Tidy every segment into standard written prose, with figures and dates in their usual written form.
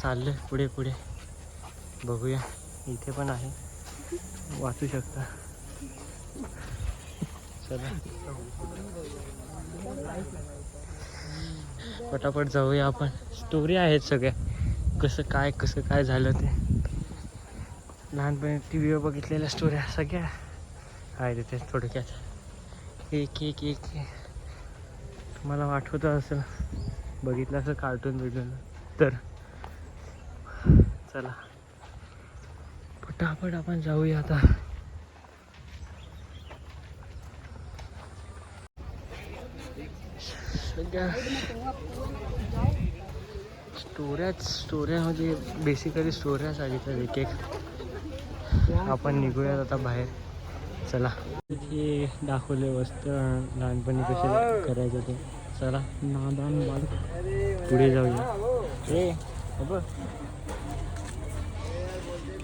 चाललोय पुढे पुढे, बघूया. इथे पण आहे, वाचू शकता. चला पटापट जाऊया आपण. स्टोरी आहेत सगळ्या, कसं काय झालं ते. लहानपणी टी व्हीवर बघितलेल्या स्टोऱ्या सगळ्या आहेत तिथे थोडक्यात. एक एक एक तुम्हाला आठवतं असेल, बघितलं असं कार्टून बिटून तर. चला पटापट आपण जाऊया आता. सगळ्या स्टोऱ्या म्हणजे बेसिकली स्टोऱ्या सांगितल्या एक एक. आपण निघूयात आता बाहेर. चला हे दाखवले वस्तू लहानपणी कसे करायचं ते. चला नादान बाल पुढे जाऊया.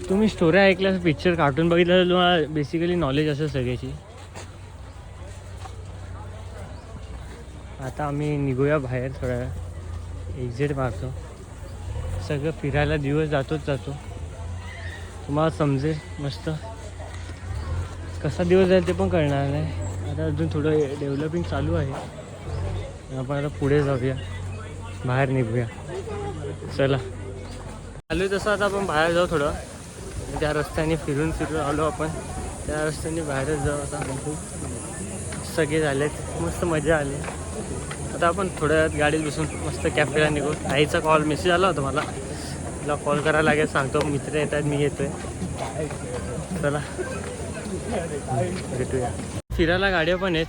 तुम्ही स्टोऱ्या ऐकल्या, पिक्चर कार्टून बघितलं तर तुम्हाला बेसिकली नॉलेज असेल सगळ्याची. आता आम्ही निघूया बाहेर, थोड्या एक्झिट मारतो. सगळं फिरायला दिवस जातोच जातो, तुम्हाला समजेल मस्त. कसा दिवस जाईल ते पण कळणार नाही. आता अजून थोडं डेव्हलपिंग चालू आहे. आपण आता पुढे जाऊया, बाहेर निघूया. चला चालू आहे तसं. आता आपण बाहेर जाऊ थोडं, त्या रस्त्याने फिरून आलो आपण. त्या रस्त्याने बाहेरच जाऊ आता. सगळे झालेत, मस्त मजा आली. आता आपण थोड्या वेळात गाडीत बसून मस्त कॅफेला निघू. आईचा मेसेज आला होता मला, तिला कॉल करायला लागेल. सांगतो मित्र येत आहेत, मी येतोय. चला भेटूया. फिरायला गाड्या पण आहेत,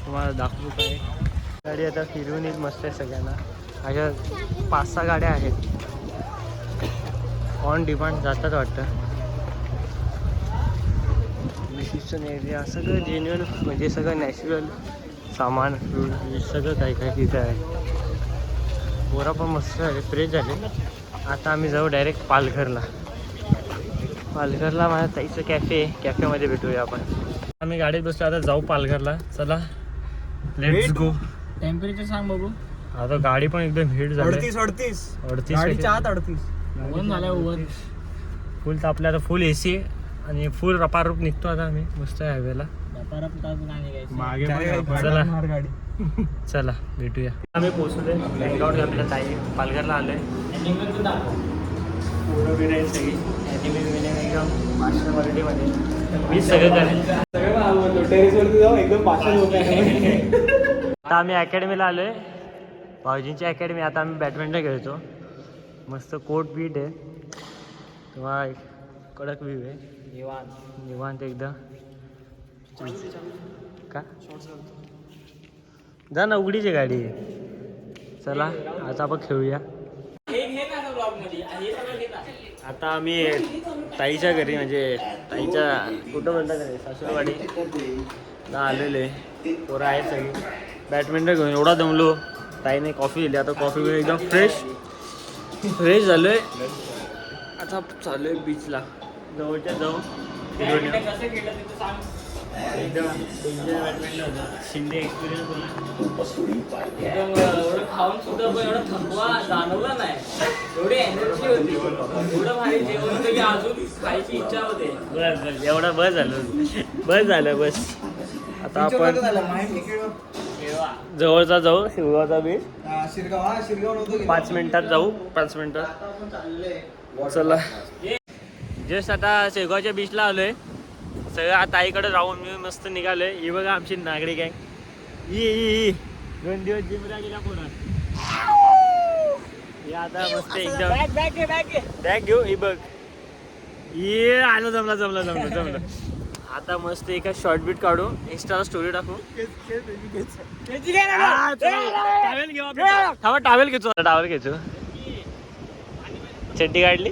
तुम्हाला दाखवू काय. गाडी आता फिरून येईल मस्त आहे सगळ्यांना. अशा 5-6 गाड्या आहेत, ऑन डिमांड जातात वाटतं. रिसेप्शन एरिया सगळं जेन्युअन, म्हणजे सगळं नॅचरल सामान, फ्रूट सगळं काय काय तिथं आहे. पोरा पण मस्त झाले, फ्रेश झाले. आता आम्ही जाऊ डायरेक्ट पालघरला. माझ्या ताईचं कॅफे आहे, कॅफेमध्ये भेटूया आपण. आम्ही गाडीत बसलो, आता जाऊ पालघरला. चला लेट्स गो. टेम्परेचर सांग बघू. आता गाडी पण एकदम हीट झाली. 38 गाडीच्या आत 38 वन झालं. ओव्हर फुल तापल्या. आता फुल AC आहे आणि फुल रपारूप निघतो आता आम्ही मस्त हायवेला. चला भेटूया. आम्ही पोहोचलोय बँकआउट. आपल्या ताई पालघरला आलोय. पोरं बिरं आहेत सगळी, एकदम मास्टर क्वालिटीमध्ये. मी सगळं करेन. आता आम्ही अकॅडमीला आलोय, भाऊजींची अकॅडमी. आता आम्ही बॅडमिंटन खेळतो. मस्त कोर्ट बीट आहे, तेव्हा एक कडक व्ह्यू आहे. निवांत एकदम. का जा ना, उघडीची गाडी. चला आता आपण खेळूया. आता आम्ही ताईच्या घरी, म्हणजे ताईच्या कुठं म्हणता का सासूरवाडी आलेले. पोरं आहेत सगळी, बॅडमिंटन घेऊन एवढा दमलो. ताईने कॉफी दिली, आता कॉफी घेऊन एकदम फ्रेश झालोय. आता चालू आहे बीचला, जवळच्या जाऊ. एकदम डेंजर बॅडमिंटन होतं. शिंदे एक्सपिरियन्स होता. एवढं खाऊन सुद्धा पण एवढा थकवा जाणवला नाही. एवढी एनर्जी होती, एवढं भारी जेवण होतं की अजून खायची इच्छा होते. बस एवढं बस झालं. आता आपण जवळचा जाऊ, शिरगावचा बीच. 5 मिनिटात जाऊ, 5 मिनिटात. चला जस्ट आता शेगावच्या बीचला आलोय. सगळं आता आईकडे राहून मी मस्त निघालोय. ही बघा आमची नागडी गँग. ही 2 दिवस जिमला गेला पुन्हा. हे आता मस्त एकदम बॅग घेऊ. ही बघ, ये आलो. जमलं. आता मस्त एका शॉर्ट बीट काढू, इंस्टाला स्टोरी टाकू. टावेल घेतो. चड्डी काढली.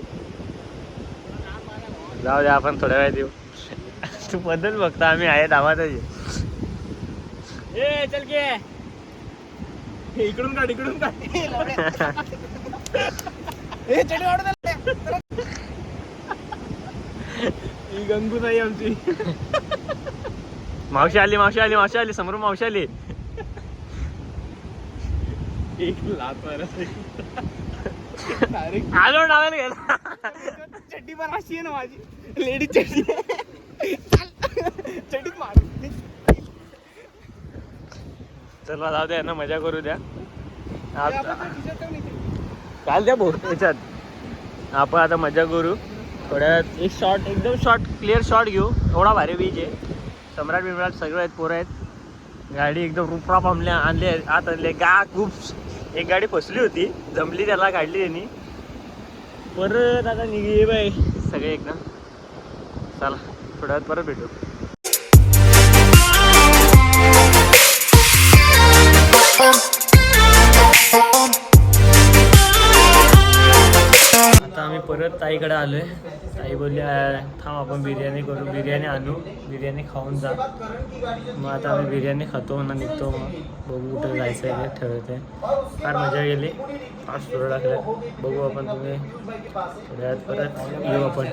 जाऊ द्या, आपण थोड्या वेळ देऊ. तू बदल बघता, आम्ही आहे धावातच. चल के इकडून काढ. ही गंगू नाही आमची. मावशी आली समोर. मावशी आली. एक लात आलो नावाला गेला. चड्डी पण अशी आहे ना माझी, लेडीज चड्डी. चड्डीत मार. चला जाऊ द्या ना, मजा करू द्या. काल द्या भाऊ याच्यात. आपण आता मजा करू थोड्यात. एक शॉट, एकदम शॉट, क्लिअर शॉट घेऊ. एवढा भारी बीच आहे. सम्राट बिम्राट सगळं आहेत, पोरं आहेत. गाडी एकदम रुपराप आणले आत आणले. खूप एक गाडी फसली होती, जमली त्याला, काढली त्यांनी. परत आता निघे बाई सगळे एकदम. चला थोड्या वेळात परत भेटू. आता आम्ही परत ताईकडे आलोय. ताई बोलली थांब आपण बिर्याणी करू, बिर्याणी आणू, बिर्याणी खाऊन जा. मग आता आम्ही बिर्याणी खातो म्हणून निघतो. मग बघू कुठं जायचं आहे, ठरवते. फार मजा गेली, फास्ट सुरू टाकलं. बघू आपण, तुम्ही थोड्यात परत येऊ आपण.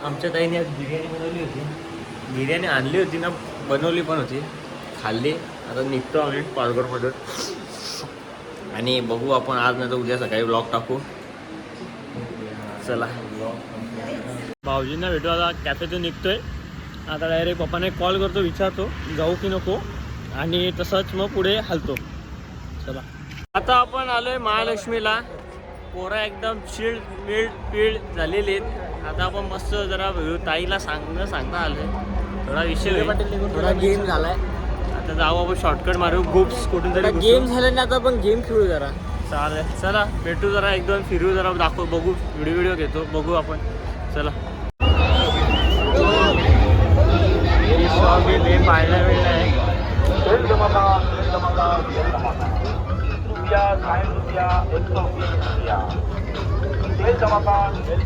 आमच्या ताईने आज बिर्याणी बनवली होती. बिर्याणी आणली होती ना, बनवली पण होती, खाल्ली. आता निघतो आम्ही पालघरमधून. आणि बघू आपण आज नाही तर उद्या सकाळी ब्लॉग टाकू. चला भाऊजींना भेटू. आता कॅफेतून निघतोय. आता डायरेक्ट पप्पाने कॉल करतो, विचारतो जाऊ की नको, आणि तसंच मग पुढे हलतो. चला आता आपण आलोय महालक्ष्मीला. पोरा एकदम पीळ झालेली आहेत. आता आपण मस्त जरा ताईला सांगता आलोय. थोडा विषय, थोडा गेम झालाय. आता जाऊ आपण शॉर्टकट मारू. ग्रुप्स कुठून तरी गेम झाले ना, आता आपण गेम खेळू जरा. चालेल, चला भेटू. जरा एक दोन फिरू, जरा दाखव, बघू, व्हिडिओ घेतो, बघू आपण. चला पाहायला वेळ आहे.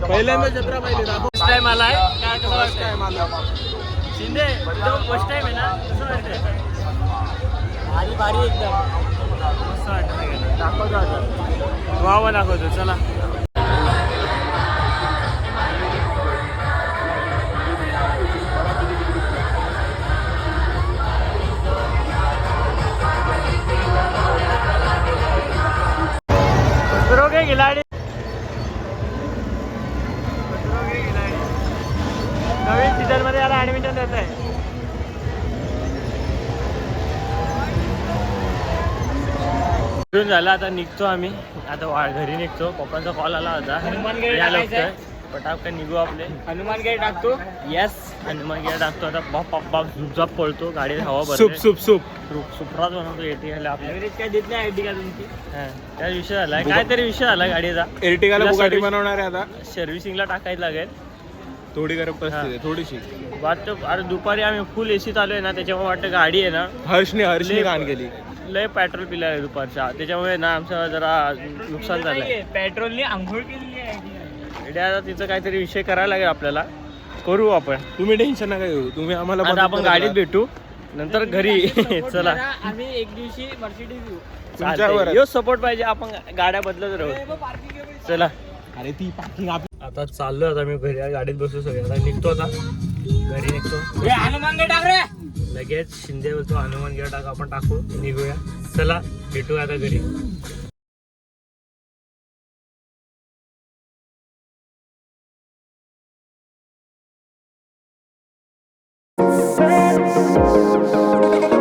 पहिल्यांदा जत्रा पाहिजे. फर्स्ट टाइम आलाय काय, कसं वाटतंय? शिंदे फर्स्ट टाइम आहे ना, कसं वाटतंय? भारी भारी एकदम मस्त वाटतं. दाखवतो आता, वावा दाखवतो. चला खिलाडी नवीन सीझन मध्ये याला ऍडमिशन देत आहे. झालं, आता निघतो आम्ही. आता घरी निघतो. पप्पांचा कॉल आला होता, हनुमानगड पटापट निघू आपले. हनुमानगड टाकतो. येस, हनुमानगड टाकतो. आता बाप झुपझाप पळतो, गाडीत हवा सुपराच बनवतो. एर्टिगाला आपल्या काय देत नाही एर्टिगा तुमची. त्या विषय झाला, काहीतरी विषय झाला गाडीचा. एर्टिगाला बुगाटी बनवणार आहे. आता सर्व्हिसिंगला टाकायला लागेल. थोडी गरम परिस्थिती आहे, थोडीशी वाटतं. अरे दुपारी आम्ही फुल एसीत आलोय ना, त्याच्यामुळे वाटतं गाडी आहे ना, हर्षने घाण गेली. लय पेट्रोल पिलं आहे दुपारच्या, त्याच्यामुळे ना आमचं जरा नुकसान झालंय. पेट्रोलने आंघोळ केलेली आहे. तिचं काहीतरी विषय करायला लागेल आपल्याला. करू आपण, तुम्ही टेन्शन नका घेऊ. तुम्ही आम्हाला आता आपण गाडीत भेटू नंतर घरी. चला आम्ही एक दिवशी मर्सिडीज घेऊ. चालतंय, सपोर्ट पाहिजे. आपण गाड्या बदलत राहू. चला अरे ती पार्किंग आता चाललो. आता मी घरी गाडीत बसू सगळे. आता निघतो, आता घरी निघतो. हनुमानगड टाक रे. लगेच शिंदे बोलतो हनुमानगड टाक, आपण टाकू, निघूया. चला भेटूया आता घरी. Friends.